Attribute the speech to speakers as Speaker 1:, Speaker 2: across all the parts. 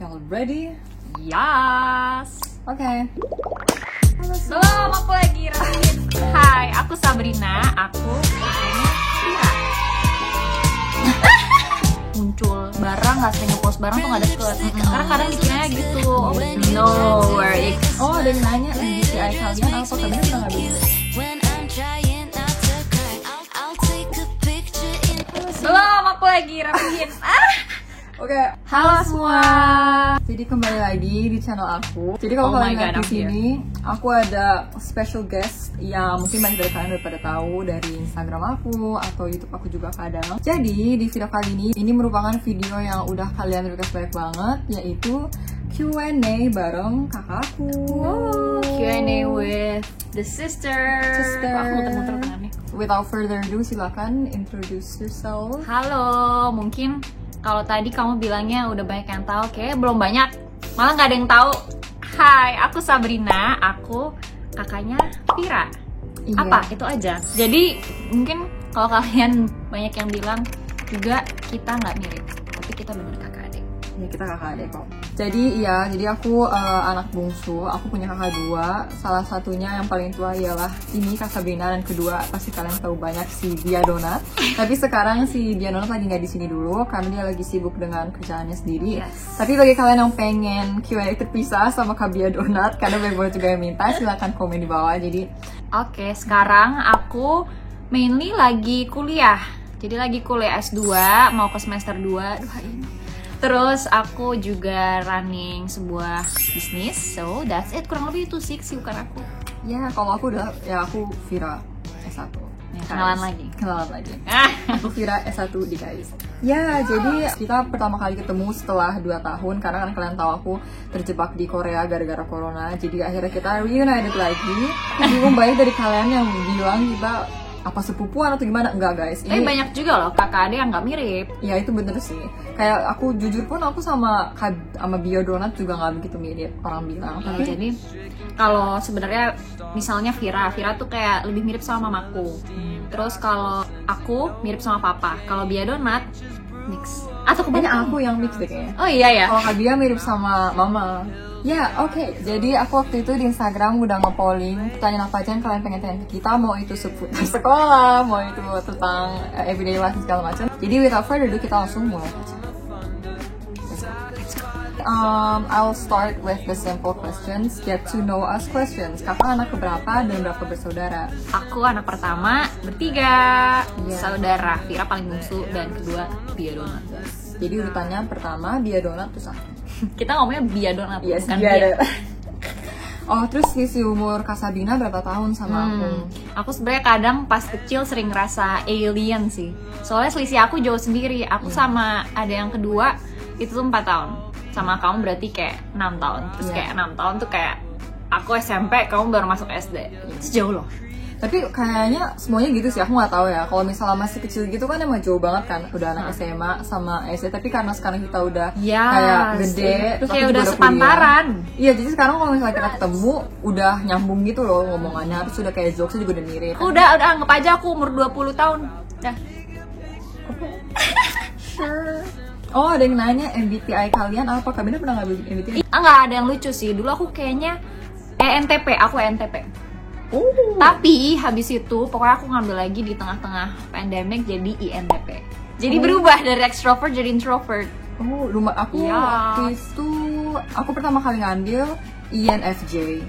Speaker 1: Y'all ready?
Speaker 2: Yes.
Speaker 1: Oke.
Speaker 2: Belum, aku lagi rapiin. Hai, aku Sabrina. Aku Vira. Muncul barang, nggak sering ngepost barang tuh nggak deket. Karena kadang dikiranya gitu. No worry.
Speaker 1: Oh, ada yang nanya MBTI kalian apa? Kalian pernah nggak bisa?
Speaker 2: Belum, aku lagi rapiin.
Speaker 1: Oke.
Speaker 2: Halo semua.
Speaker 1: Jadi kembali lagi di channel aku. Jadi kalau kalian lihat di sini, aku ada special guest yang mungkin banyak dari kalian udah pada tahu dari Instagram aku atau YouTube aku juga kadang. Jadi di video kali ini merupakan video yang udah kalian request banyak banget, yaitu Q&A bareng kakakku.
Speaker 2: Q&A with the sister. Aku muter-muter tangannya.
Speaker 1: Without further ado, silakan introduce yourself.
Speaker 2: Halo, mungkin kalau tadi kamu bilangnya udah banyak yang tahu, kayak belum banyak, malah nggak ada yang tahu. Hai, aku Sabrina, aku kakaknya Vira.
Speaker 1: Iya.
Speaker 2: Apa? Itu aja. Jadi mungkin kalau kalian banyak yang bilang juga kita nggak mirip, tapi kita bener kakak adik.
Speaker 1: Ya, kita kakak adik kok. Jadi iya, jadi aku anak bungsu, aku punya kakak dua. Salah satunya yang paling tua ialah ini Kak Sabrina, dan kedua pasti kalian tahu banyak si Bia Donat. Tapi sekarang si Bia Donat lagi nggak di sini dulu karena dia lagi sibuk dengan kerjaannya sendiri.
Speaker 2: Yes.
Speaker 1: Tapi bagi kalian yang pengen Q&A terpisah sama Kak Bia Donat, karena banyak juga yang minta, silahkan komen di bawah. Jadi
Speaker 2: Oke, sekarang aku mainly lagi kuliah. Jadi lagi kuliah S2, mau ke semester 2. Doain. Terus aku juga running sebuah bisnis. So that's it, kurang lebih itu sih kesibukan aku.
Speaker 1: ya kalau aku udah, ya aku Vira S1.
Speaker 2: Ya, kenalan lagi.
Speaker 1: Kenalan lagi. Aku Vira S1 di guys. Ya, jadi kita pertama kali ketemu setelah 2 tahun karena kan kalian tahu aku terjebak di Korea gara-gara corona. Jadi akhirnya kita reunited lagi. Bingung banyak dari kalian yang bilang kita apa sepupuan atau gimana? Enggak guys.
Speaker 2: Tapi banyak juga loh kakak adik yang nggak mirip.
Speaker 1: Ya itu bener sih. Kayak aku jujur pun aku sama Bio Donat juga nggak begitu mirip orang bilang.
Speaker 2: Ya, jadi kalau sebenarnya misalnya Vira tuh kayak lebih mirip sama mamaku. Terus kalau aku mirip sama papa. Kalau Bia Donat mix. Atau
Speaker 1: Kayaknya
Speaker 2: kebanyakan
Speaker 1: aku yang mix deh kayaknya.
Speaker 2: Oh iya ya.
Speaker 1: Kalau Kak Bia mirip sama mama. Ya, oke. Jadi aku waktu itu di Instagram udah nge-polling pertanyaan apa aja yang kalian pengen tanya ke kita, mau itu seputar sekolah, mau itu tentang everyday life segala macam. Jadi without further ado, kita langsung mulai. I'll start with the simple questions, get to know us questions. Kakak anak keberapa dan berapa bersaudara?
Speaker 2: Aku anak pertama, bertiga, saudara. Vira paling bungsu dan kedua Bia Donat.
Speaker 1: Jadi urutannya pertama Bia Donat terus aku.
Speaker 2: Kita ngomongnya Bia Donat,
Speaker 1: Yes,
Speaker 2: bukan
Speaker 1: Bia
Speaker 2: Bia.
Speaker 1: Donat. Oh, terus selisih umur Kak Sabrina berapa tahun sama aku?
Speaker 2: Aku sebenarnya kadang pas kecil sering ngerasa alien sih. Soalnya selisih aku jauh sendiri. Aku sama ada yang kedua itu tuh 4 tahun. Sama kamu berarti kayak 6 tahun. Terus kayak 6 tahun tuh kayak aku SMP, kamu baru masuk SD. Itu jauh loh.
Speaker 1: Tapi kayaknya semuanya gitu sih, aku nggak tahu ya. Kalau misalnya masih kecil gitu kan emang jauh banget kan, udah anak SMA sama SD. Tapi karena sekarang kita udah kayak gede,
Speaker 2: terus kayak udah sepantaran.
Speaker 1: Iya, jadi sekarang kalau misalnya kita ketemu udah nyambung gitu loh ngomongannya. Terus udah kayak jokesnya juga udah mirip.
Speaker 2: Udah anggap aja aku umur 20 tahun. Dah.
Speaker 1: Sure. Oh, ada yang nanya MBTI kalian apa? Kak Bina pernah nggak MBTI?
Speaker 2: Enggak, ada yang lucu sih. Dulu aku kayaknya ENTP, aku ENTP.
Speaker 1: Oh.
Speaker 2: Tapi habis itu pokoknya aku ngambil lagi di tengah-tengah pandemic jadi INTP. Jadi berubah dari extrovert jadi introvert.
Speaker 1: Oh, rumah aku waktu itu aku pertama kali ngambil INFJ.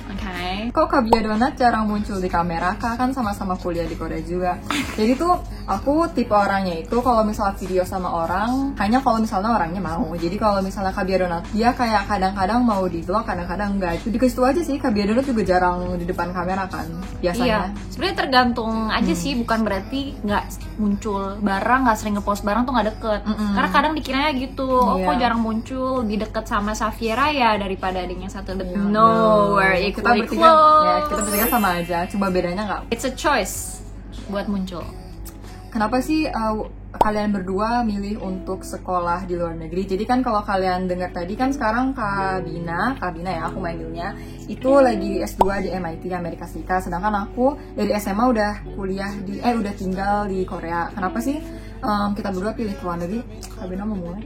Speaker 2: Oke.
Speaker 1: Kok Kak Bia Donat jarang muncul di kamera? Kak kan sama-sama kuliah di Korea juga. Jadi tuh aku tipe orangnya itu kalau misalnya video sama orang hanya kalau misalnya orangnya mau. Jadi kalau misalnya Kak Bia Donat dia kayak kadang-kadang mau di vlog, kadang-kadang enggak. Itu dikasih aja sih. Kak Bia Donat juga jarang di depan kamera kan biasanya.
Speaker 2: Iya. Sebenarnya tergantung aja sih, bukan berarti nggak muncul bareng, nggak sering ngepost bareng tuh nggak deket. Karena kadang dikiranya gitu, oh kok jarang muncul, lebih deket sama Safira ya daripada adiknya satu. No, we're
Speaker 1: kita bertiga, ya kita bertiga sama aja, cuma bedanya nggak.
Speaker 2: It's a choice buat muncul.
Speaker 1: Kenapa sih kalian berdua milih untuk sekolah di luar negeri? Jadi kan kalau kalian dengar tadi kan sekarang Kak Bina ya aku manggilnya, itu lagi S2 di MIT Amerika Serikat, sedangkan aku dari SMA udah kuliah di udah tinggal di Korea. Kenapa sih kita berdua pilih ke luar negeri? Kak Bina mau mulai?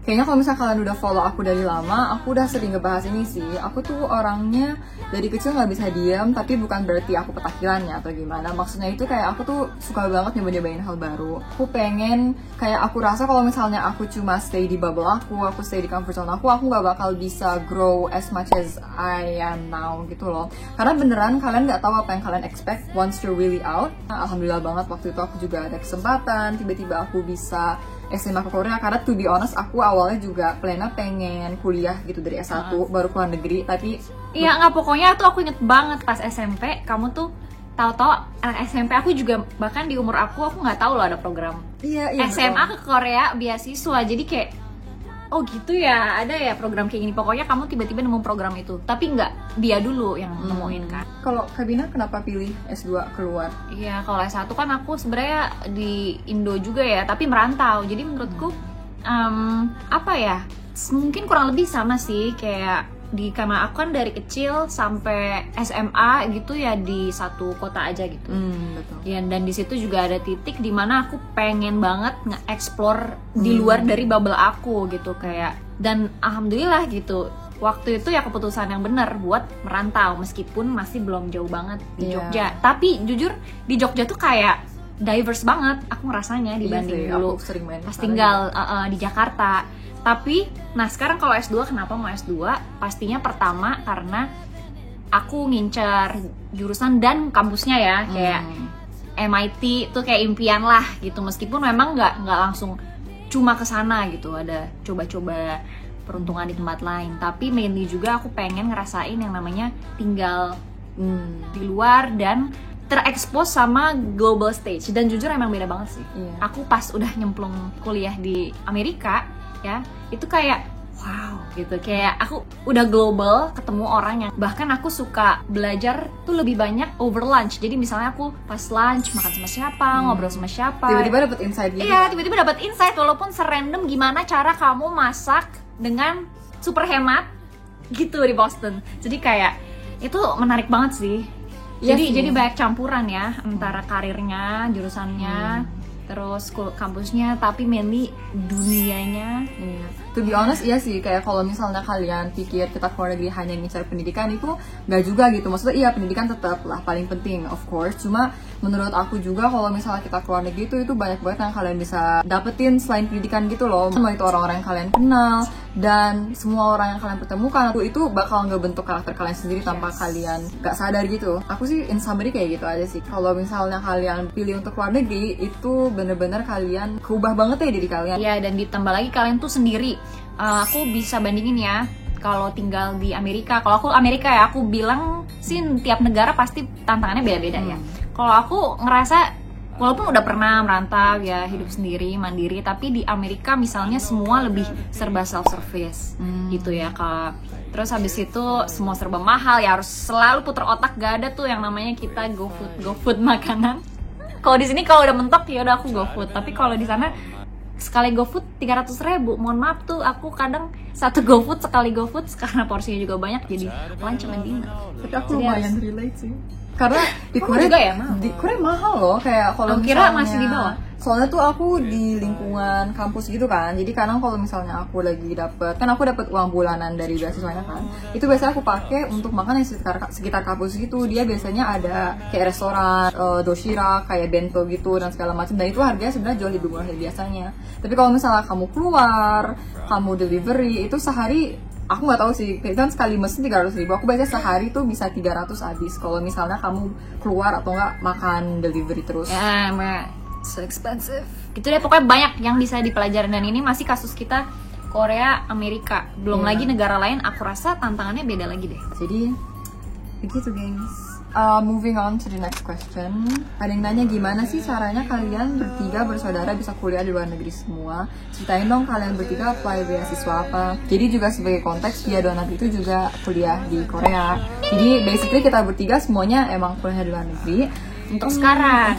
Speaker 1: kayaknya kalau misalnya kalian udah follow aku dari lama, aku udah sering ngebahas ini sih. Aku tuh orangnya dari kecil nggak bisa diam, tapi bukan berarti aku petakilannya atau gimana. Maksudnya itu kayak aku tuh suka banget nyoba-nyobain hal baru. Aku pengen, kayak aku rasa kalau misalnya aku cuma stay di bubble aku stay di comfort zone aku nggak bakal bisa grow as much as I am now gitu loh. Karena beneran kalian nggak tahu apa yang kalian expect once you're really out. Nah, alhamdulillah banget waktu itu aku juga ada kesempatan, tiba-tiba aku bisa SMA ke Korea, karena to be honest aku awalnya juga plannya pengen kuliah gitu dari S1 baru keluar negeri, tapi
Speaker 2: iya nggak, pokoknya tuh aku inget banget pas SMP kamu tuh tahu-tahu anak SMP. Aku juga bahkan di umur aku nggak tahu loh ada program SMA
Speaker 1: betul.
Speaker 2: ke Korea beasiswa, jadi kayak oh gitu ya, ada ya program kayak gini. Pokoknya kamu tiba-tiba nemu program itu, tapi nggak dia dulu yang nemuin kan.
Speaker 1: Kalau Kabina kenapa pilih S2 keluar?
Speaker 2: Iya, kalau S1 kan aku sebenarnya di Indo juga ya, tapi merantau. Jadi menurutku apa ya, mungkin kurang lebih sama sih kayak karena aku kan dari kecil sampai SMA gitu ya di satu kota aja gitu.
Speaker 1: Betul.
Speaker 2: Ya, dan di situ juga ada titik dimana aku pengen banget nge-explore di luar dari bubble aku gitu kayak. Dan alhamdulillah gitu, waktu itu ya keputusan yang benar buat merantau meskipun masih belum jauh banget di Jogja. Tapi jujur di Jogja tuh kayak diverse banget aku ngerasanya dibanding dulu
Speaker 1: aku sering main
Speaker 2: pas tinggal di Jakarta. Tapi, nah sekarang kalau S2, kenapa mau S2? Pastinya pertama karena aku ngincer jurusan dan kampusnya ya, kayak MIT tuh kayak impian lah gitu. Meskipun memang nggak langsung cuma ke sana gitu, ada coba-coba peruntungan di tempat lain. Tapi mainly juga aku pengen ngerasain yang namanya tinggal di luar dan terekspos sama global stage. Dan jujur emang beda banget sih. Aku pas udah nyemplung kuliah di Amerika ya, itu kayak wow gitu, kayak aku udah global, ketemu orang yang bahkan aku suka belajar tuh lebih banyak over lunch. Jadi misalnya aku pas lunch makan sama siapa, ngobrol sama siapa,
Speaker 1: tiba-tiba dapet insight gitu.
Speaker 2: Iya, tiba-tiba dapat insight walaupun serandom gimana cara kamu masak dengan super hemat gitu di Boston. Jadi kayak itu menarik banget sih. Jadi banyak campuran ya antara karirnya, jurusannya, terus kampusnya, tapi mainly dunianya.
Speaker 1: To be honest, iya sih, kayak kalau misalnya kalian pikir kita keluar negeri hanya ngincar pendidikan, itu nggak juga gitu. Maksudnya iya, pendidikan tetap lah paling penting of course, cuma menurut aku juga kalau misalnya kita keluar negeri itu banyak banget yang kalian bisa dapetin selain pendidikan gitu loh. Semua itu orang-orang yang kalian kenal dan semua orang yang kalian pertemukan itu bakal ngebentuk karakter kalian sendiri tanpa kalian nggak sadar gitu. Aku sih in summary kayak gitu aja sih. Kalau misalnya kalian pilih untuk keluar negeri, itu bener-bener kalian keubah banget ya diri kalian.
Speaker 2: Iya, dan ditambah lagi kalian tuh sendiri. Aku bisa bandingin ya, kalau tinggal di Amerika, kalau aku Amerika ya, aku bilang sih tiap negara pasti tantangannya beda-beda ya. Kalau aku ngerasa walaupun udah pernah merantau ya, hidup sendiri, mandiri, tapi di Amerika misalnya semua lebih serba self-service gitu ya Kak. Terus habis itu semua serba mahal ya, harus selalu puter otak, gak ada tuh yang namanya kita go food makanan. Kalau di sini kalau udah mentok ya udah aku go food, tapi kalau di sana sekali GoFood 300.000, mohon maaf tuh aku kadang satu GoFood sekali GoFood karena porsinya juga banyak jadi lunch sama dinner.
Speaker 1: Tapi aku lumayan relate sih, karena di Korea
Speaker 2: juga ya mahal.
Speaker 1: Di Korea mahal loh, kayak kalau
Speaker 2: kira masih di bawah.
Speaker 1: Soalnya tuh aku di lingkungan kampus gitu kan, jadi kadang kalau misalnya aku lagi dapet uang bulanan dari beasiswanya kan, itu biasanya aku pakai untuk makan yang sekitar kampus gitu. Dia biasanya ada kayak restoran, doshira, kayak bento gitu dan segala macam, dan itu harganya sebenarnya jauh lebih murah dari biasanya. Tapi kalau misalnya kamu keluar, kamu delivery, itu sehari aku nggak tahu sih, kan sekali mesen 300.000. Aku biasanya sehari tuh bisa 300 habis kalau misalnya kamu keluar atau nggak makan delivery terus.
Speaker 2: Ya, so expensive. Gitu deh, pokoknya banyak yang bisa dipelajarin, dan ini masih kasus kita Korea, Amerika. Belum lagi negara lain, aku rasa tantangannya beda lagi deh.
Speaker 1: Jadi begitu gengs. Moving on to the next question. Ada yang nanya gimana sih caranya kalian bertiga bersaudara bisa kuliah di luar negeri semua. Ceritain dong kalian bertiga apply beasiswa apa. Jadi juga sebagai konteks, via Donat itu juga kuliah di Korea. Jadi basically kita bertiga semuanya emang kuliah di luar negeri.
Speaker 2: Untuk sekarang.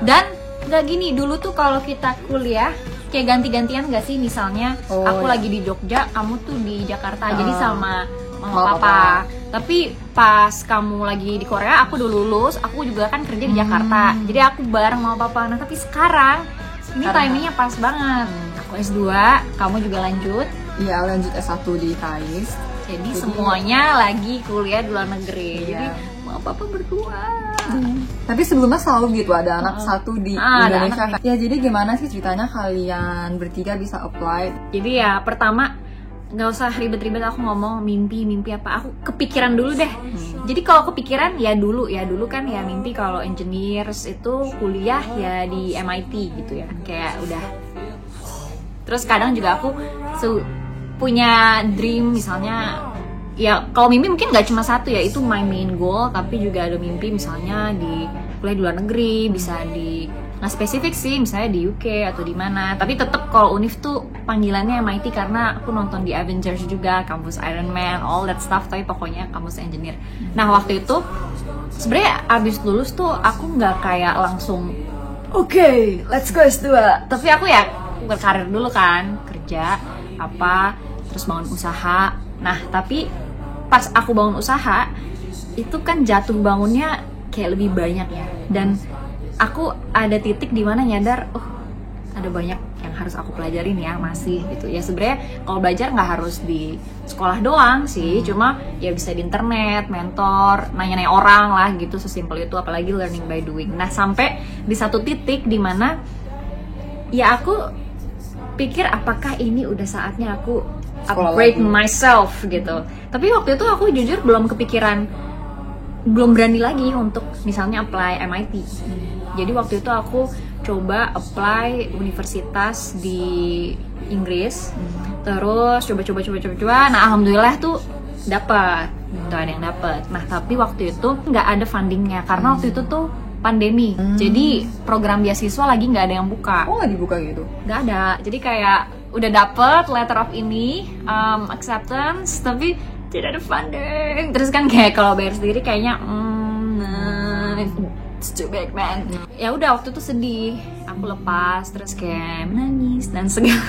Speaker 2: Dan nggak gini, dulu tuh kalau kita kuliah kayak ganti-gantian gak sih? Misalnya aku lagi di Jogja, kamu tuh di Jakarta, jadi sama mama papa. Tapi pas kamu lagi di Korea, aku udah lulus, aku juga kan kerja di Jakarta, jadi aku bareng mama papa. Nah tapi sekarang ini timingnya pas banget, aku S2 kamu juga lanjut?
Speaker 1: Iya, lanjut S1 di KAIS.
Speaker 2: Jadi semuanya lagi kuliah di luar negeri.
Speaker 1: Iya.
Speaker 2: Jadi mau apa berdua.
Speaker 1: Tapi sebelumnya selalu gitu ada anak satu di Indonesia.
Speaker 2: anak
Speaker 1: Ya jadi gimana sih ceritanya kalian bertiga bisa apply?
Speaker 2: Jadi ya pertama nggak usah ribet-ribet aku ngomong mimpi apa, aku kepikiran dulu deh. Jadi kalau kepikiran ya dulu kan ya mimpi kalau engineers itu kuliah ya di MIT gitu ya, kayak udah. Terus kadang juga aku punya dream misalnya, ya kalau mimpi mungkin nggak cuma satu ya, itu my main goal, tapi juga ada mimpi misalnya di kuliah di luar negeri, bisa di nggak spesifik sih, misalnya di UK atau di mana. Tapi tetap kalau Univ tuh panggilannya MIT karena aku nonton di Avengers juga, kampus Iron Man, all that stuff. Tapi pokoknya kampus engineer. Nah waktu itu sebenarnya abis lulus tuh aku nggak kayak langsung okay, let's go S2. Tapi aku ya berkarir dulu kan, kerja apa, terus bangun usaha. Nah tapi pas aku bangun usaha itu kan jatuh bangunnya kayak lebih banyak ya, dan aku ada titik di mana nyadar, ada banyak yang harus aku pelajarin ya, masih gitu ya. Sebenarnya kalau belajar nggak harus di sekolah doang sih, cuma ya bisa di internet, mentor, nanya-nanya orang lah gitu, sesimpel itu. Apalagi learning by doing. Nah sampai di satu titik di mana ya aku pikir apakah ini udah saatnya aku upgrade myself gitu. Tapi waktu itu aku jujur belum kepikiran, belum berani lagi untuk misalnya apply MIT. Jadi waktu itu aku coba apply universitas di Inggris, terus coba. Nah alhamdulillah tuh dapat, tuh ada yang dapat. Nah tapi waktu itu nggak ada fundingnya karena waktu itu tuh pandemi. Jadi program beasiswa lagi nggak ada yang buka.
Speaker 1: Oh nggak dibuka gitu?
Speaker 2: Nggak ada. Jadi kayak udah dapet letter of ini acceptance, tapi tidak ada funding. Terus kan kayak kalau bayar sendiri kayaknya it's too big man. Ya udah waktu itu sedih, aku lepas terus kayak menangis dan segala.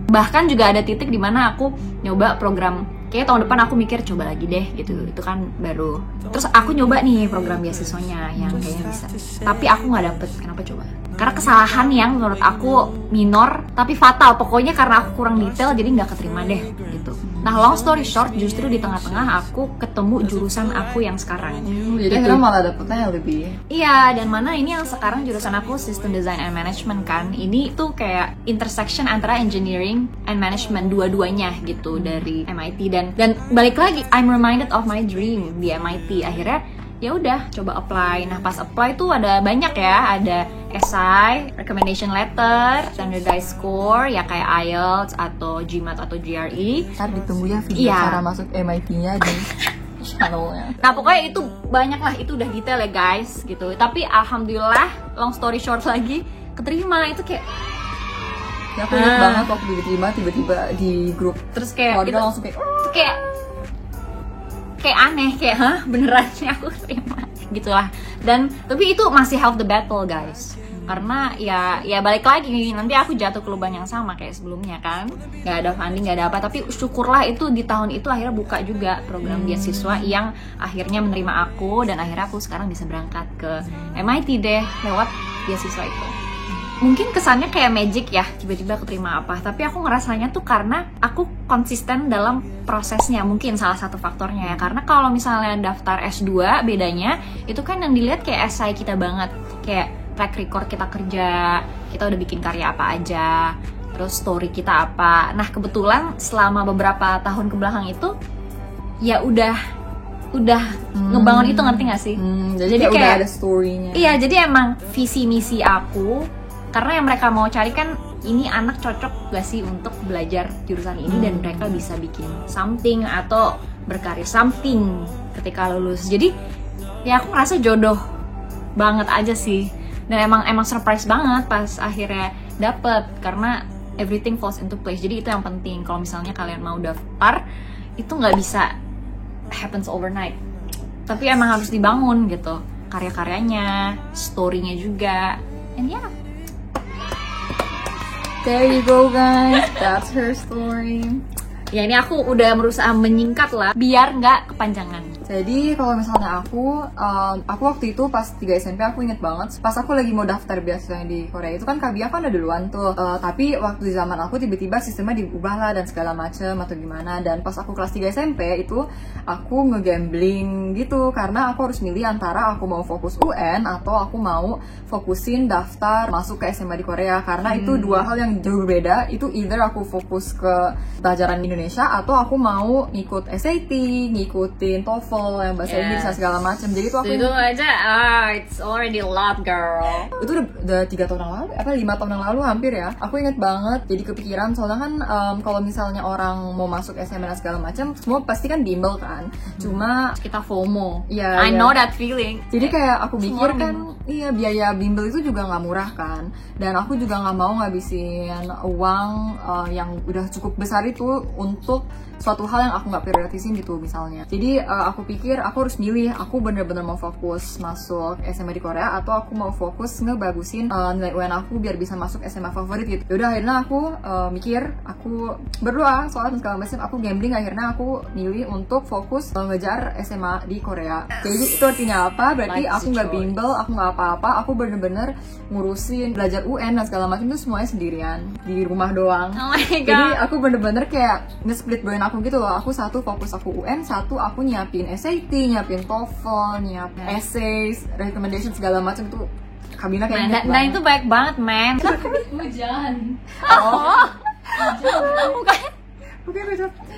Speaker 2: Bahkan juga ada titik di mana aku nyoba program, kayak tahun depan aku mikir coba lagi deh gitu, itu kan baru. Terus aku nyoba nih program beasiswanya yang kayaknya bisa, tapi aku nggak dapet. Kenapa coba? Karena kesalahan yang menurut aku minor tapi fatal. Pokoknya karena aku kurang detail jadi nggak keterima deh gitu. Nah long story short, justru di tengah-tengah aku ketemu jurusan aku yang sekarang.
Speaker 1: Jadi akhirnya malah dapetnya yang lebih.
Speaker 2: Iya, dan mana ini yang sekarang jurusan aku System Design and Management kan. Ini tuh kayak intersection antara engineering and management, dua-duanya gitu dari MIT. Dan balik lagi, I'm reminded of my dream di MIT. Akhirnya ya udah coba apply. Nah pas apply tuh ada banyak ya, ada essay, recommendation letter, standardized score ya kayak IELTS atau GMAT atau GRE.
Speaker 1: Ntar ditunggu ya video cara masuk MIT-nya di channelnya.
Speaker 2: Nah pokoknya itu banyak lah, itu udah detail ya guys gitu. Tapi alhamdulillah, long story short lagi, keterima. Itu kayak
Speaker 1: ya aku ingat banget waktu diterima tiba-tiba di grup,
Speaker 2: terus kayak
Speaker 1: keluarga langsung kayak
Speaker 2: itu kayak aneh, kayak hah beneran sih aku terima gitulah. Dan tapi itu masih half the battle guys, karena ya balik lagi nanti aku jatuh ke lubang yang sama kayak sebelumnya kan, nggak ada funding, nggak ada apa. Tapi syukurlah itu di tahun itu akhirnya buka juga program beasiswa yang akhirnya menerima aku, dan akhirnya aku sekarang bisa berangkat ke MIT deh lewat beasiswa itu. Mungkin kesannya kayak magic ya, tiba-tiba keterima apa, tapi aku ngerasanya tuh karena aku konsisten dalam prosesnya, mungkin salah satu faktornya ya. Karena kalau misalnya daftar S2 bedanya itu kan yang dilihat kayak essay kita banget, kayak track record kita kerja, kita udah bikin karya apa aja, terus story kita apa. Nah kebetulan selama beberapa tahun kebelakang itu ya udah ngebangun itu, ngerti gak sih?
Speaker 1: Jadi kayak udah ada story-nya.
Speaker 2: Iya, jadi emang visi misi aku, karena yang mereka mau cari kan ini anak cocok gak sih untuk belajar jurusan ini dan mereka bisa bikin something atau berkarir something ketika lulus. Jadi ya aku ngerasa jodoh banget aja sih. Dan emang surprise banget pas akhirnya dapet, karena everything falls into place. Jadi itu yang penting. Kalau misalnya kalian mau daftar, itu nggak bisa happens overnight. Tapi emang harus dibangun gitu, karya-karyanya, story-nya juga. And yeah,
Speaker 1: there you go guys, that's her story.
Speaker 2: Ya ini aku udah berusaha menyingkat lah biar nggak kepanjangan.
Speaker 1: Jadi kalau misalnya aku waktu itu pas 3 SMP aku inget banget, pas aku lagi mau daftar beasiswa di Korea itu kan Kabia kan udah duluan tuh, tapi waktu di zaman aku tiba-tiba sistemnya diubah lah dan segala macem atau gimana. Dan pas aku kelas 3 SMP itu aku ngegambling gitu, karena aku harus milih antara aku mau fokus UN atau aku mau fokusin daftar masuk ke SMA di Korea, karena itu dua hal yang jauh berbeda. Itu either aku fokus ke pelajaran di Indonesia atau aku mau ngikut SAT, ngikutin TOEFL yang bahasa Inggris segala macam. Jadi itu aku
Speaker 2: itu aja it's already a lot girl.
Speaker 1: Itu udah 3 tahun yang lalu, 5 tahun yang lalu hampir ya. Aku inget banget, jadi kepikiran soalnya kan kalau misalnya orang mau masuk SMA dan segala macam, semua pasti kan bimbel kan. Cuma
Speaker 2: kita FOMO.
Speaker 1: I
Speaker 2: know that feeling.
Speaker 1: Jadi kayak aku mikir kan, iya biaya bimbel itu juga nggak murah kan. Dan aku juga nggak mau ngabisin uang yang udah cukup besar itu untuk suatu hal yang aku nggak prioritisin gitu misalnya. Jadi aku pikir aku harus milih, aku bener-bener mau fokus masuk SMA di Korea atau aku mau fokus ngebagusin nilai UN aku biar bisa masuk SMA favorit gitu. Yaudah akhirnya aku mikir, aku berdoa soal segala macam, aku gambling, akhirnya aku milih untuk fokus ngejar SMA di Korea. Jadi itu artinya apa? Berarti aku nggak bimbel, aku nggak apa-apa, aku bener-bener ngurusin belajar UN dan segala macam itu semuanya sendirian di rumah doang.
Speaker 2: Oh my God.
Speaker 1: Jadi aku bener-bener kayak nge-split brain aku gitu loh. Aku satu fokus aku UN, satu aku nyiapin SAT, nyiapin TOEFL, nyiapin essays, recommendation segala macam itu. Kabina kayak
Speaker 2: nah itu baik banget, men.
Speaker 3: Hujan.
Speaker 1: Bukan.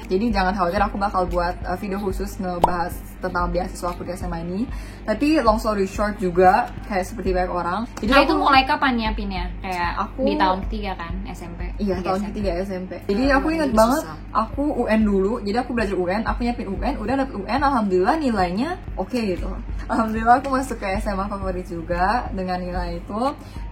Speaker 1: Jadi jangan khawatir, aku bakal buat video khusus ngebahas tentang beasiswa aku di SMA ini. Tapi long story short juga, kayak seperti banyak orang. Jadi
Speaker 2: itu mulai kapan nyiapinnya? Kayak
Speaker 1: aku
Speaker 2: di tahun ketiga kan SMP.
Speaker 1: Iya, tahun ketiga SMP. Jadi aku inget banget, aku UN dulu. Jadi aku belajar UN, aku nyiapin UN, udah dapet UN, alhamdulillah nilainya oke gitu. Alhamdulillah aku masuk ke SMA favorit juga dengan nilai itu.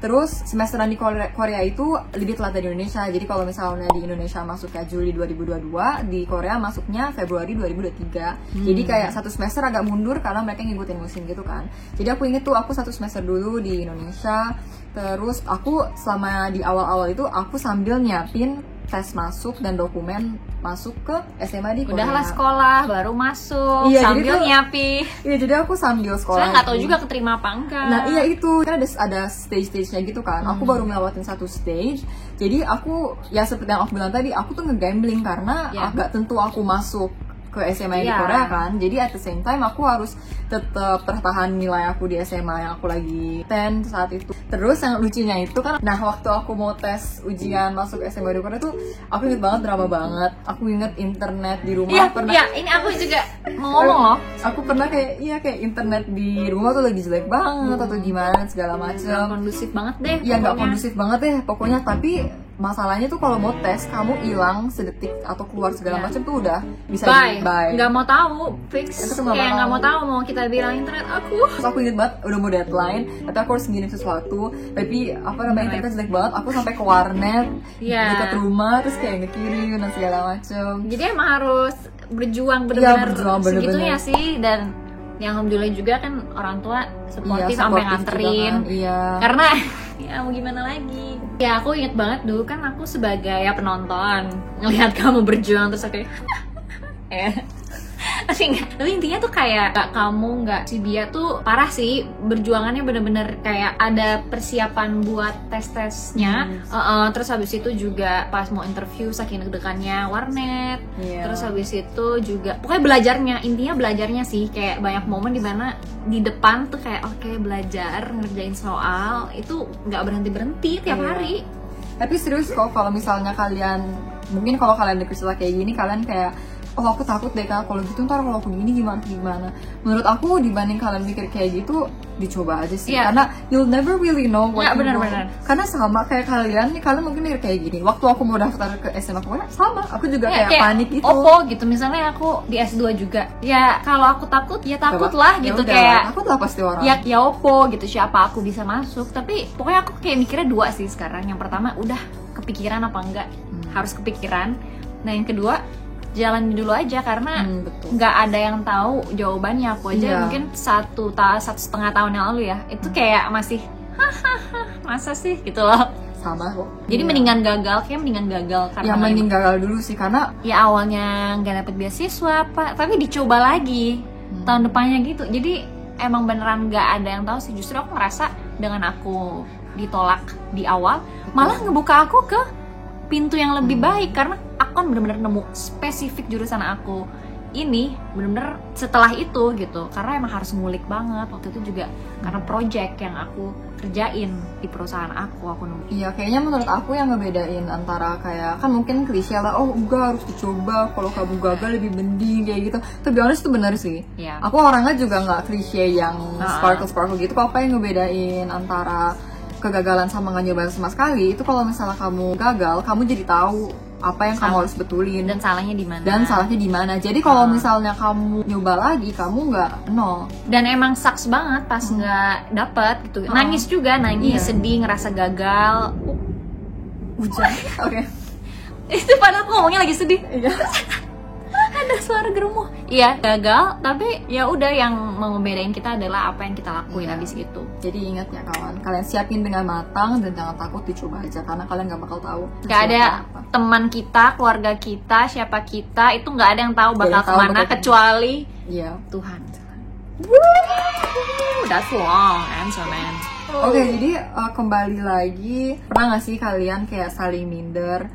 Speaker 1: Terus semesteran di Korea itu lebih telat dari Indonesia. Jadi kalau misalnya di Indonesia masuk kayak Juli 2022, di Korea masuknya Februari 2023. Jadi kayak satu semester agak mundur karena mereka ngikutin musim gitu kan. Jadi aku inget tuh aku satu semester dulu di Indonesia. Terus aku selama di awal-awal itu aku sambil nyiapin tes masuk dan dokumen masuk ke SMA di Korea.
Speaker 2: Udahlah sekolah baru masuk, sambil nyiapin.
Speaker 1: Iya, jadi aku sambil sekolah.
Speaker 2: Saya nggak tahu juga keterima apa enggak.
Speaker 1: Nah iya itu kan ada stage-stage-nya gitu kan. Aku baru melewatin satu stage. Jadi aku ya seperti yang aku bilang tadi, aku tuh ngegambling karena agak tentu aku masuk ke SMA di Korea kan. Jadi at the same time aku harus tetap pertahan nilai aku di SMA yang aku lagi 10 saat itu. Terus yang lucunya itu kan, nah waktu aku mau tes ujian masuk SMA di Korea tuh aku inget banget, drama banget. Aku inget internet di rumah pernah.
Speaker 2: Iya, ini aku juga mau ngomong loh.
Speaker 1: Aku pernah kayak internet di rumah tuh lagi jelek banget atau gimana segala macam.
Speaker 2: Kondusif banget deh.
Speaker 1: Iya, nggak kondusif banget deh pokoknya. Tapi masalahnya tuh kalau mau tes kamu hilang sedetik atau keluar segala macam tuh udah bisa bye.
Speaker 2: Nggak mau tahu, fix. Kayak nggak mau tahu, mau kita bilang internet aku.
Speaker 1: Terus aku inget banget udah mau deadline, tapi aku harus ngirim sesuatu. Tapi internetnya jelek banget. Aku sampai ke warnet dekat rumah terus kayak ngekirim dan segala macam.
Speaker 2: Jadi emang harus berjuang benar-benar segitunya sih. Dan yang alhamdulillah juga kan orang tua supportif sampai nganterin kan. Karena ya mau gimana lagi. Ya aku inget banget dulu kan aku sebagai penonton ngelihat kamu berjuang terus aku tapi intinya tuh kayak si dia tuh parah sih berjuangannya, bener-bener kayak ada persiapan buat tes-tesnya. Terus habis itu juga pas mau interview saking deg-degannya warnet. Terus habis itu juga pokoknya intinya belajarnya sih, kayak banyak momen dimana di depan tuh kayak belajar ngerjain soal itu nggak berhenti tiap hari.
Speaker 1: Tapi serius kok, kalau misalnya kalian di Krisela kayak gini, kalian kayak aku takut deh kalau gitu, ntar kalau aku gini gimana. Menurut aku dibanding kalian mikir kayak gitu, dicoba aja sih. Karena you'll never really know what you know. Karena sama kayak kalian mungkin mikir kayak gini. Waktu aku mau daftar ke SMA kemana, sama aku juga kayak panik gitu.
Speaker 2: Oppo gitu, misalnya aku di S2 juga. Ya kalau aku takut, ya takut lah gitu. Kayak
Speaker 1: takut lah pasti orang.
Speaker 2: Ya Oppo gitu, siapa aku bisa masuk. Tapi pokoknya aku kayak mikirnya dua sih sekarang. Yang pertama udah kepikiran apa enggak, harus kepikiran. Nah yang kedua, jalanin dulu aja karena nggak ada yang tahu jawabannya. Aku aja mungkin 1,5 tahun yang lalu ya itu kayak masih masa sih gitu loh.
Speaker 1: Sama kok.
Speaker 2: Jadi mendingan gagal karena
Speaker 1: ya mending gagal dulu sih, karena
Speaker 2: ya awalnya nggak dapet beasiswa tapi dicoba lagi. tahun depannya gitu. Jadi emang beneran nggak ada yang tahu sih. Justru aku ngerasa dengan aku ditolak di awal malah ngebuka aku ke pintu yang lebih baik, karena aku kan bener-bener nemu spesifik jurusan aku ini bener-bener setelah itu gitu, karena emang harus ngulik banget waktu itu juga karena project yang aku kerjain di perusahaan aku nemu.
Speaker 1: Iya, kayaknya menurut aku yang ngebedain antara kayak kan mungkin klise lah, oh enggak harus dicoba, kalau kamu gagal lebih mending kayak gitu. Tapi honest itu bener sih.
Speaker 2: Iya.
Speaker 1: Aku orangnya juga nggak klise yang sparkle gitu. Kok apa yang ngebedain antara kegagalan sama nggak nyoba sama sekali itu kalau misalnya kamu gagal, kamu jadi tahu apa yang kamu harus betulin
Speaker 2: dan salahnya di mana.
Speaker 1: Jadi kalau misalnya kamu nyoba lagi, kamu nggak nol.
Speaker 2: Dan emang sucks banget pas nggak dapet gitu. Nangis juga, sedih, ngerasa gagal.
Speaker 1: Hujan. Oke.
Speaker 2: Itu padahal aku ngomongnya lagi sedih.
Speaker 1: Iya.
Speaker 2: Ada suara gerumu. Iya, gagal, tapi ya udah, yang membedain kita adalah apa yang kita lakuin abis itu.
Speaker 1: Jadi ingat ya kawan, kalian siapin dengan matang dan jangan takut, dicoba aja karena kalian nggak bakal tahu.
Speaker 2: Gak ada teman kita, keluarga kita, siapa kita itu nggak ada yang tahu bakal kemana kecuali Tuhan. That's long answer, man.
Speaker 1: Oke, jadi kembali lagi, pernah nggak sih kalian kayak saling minder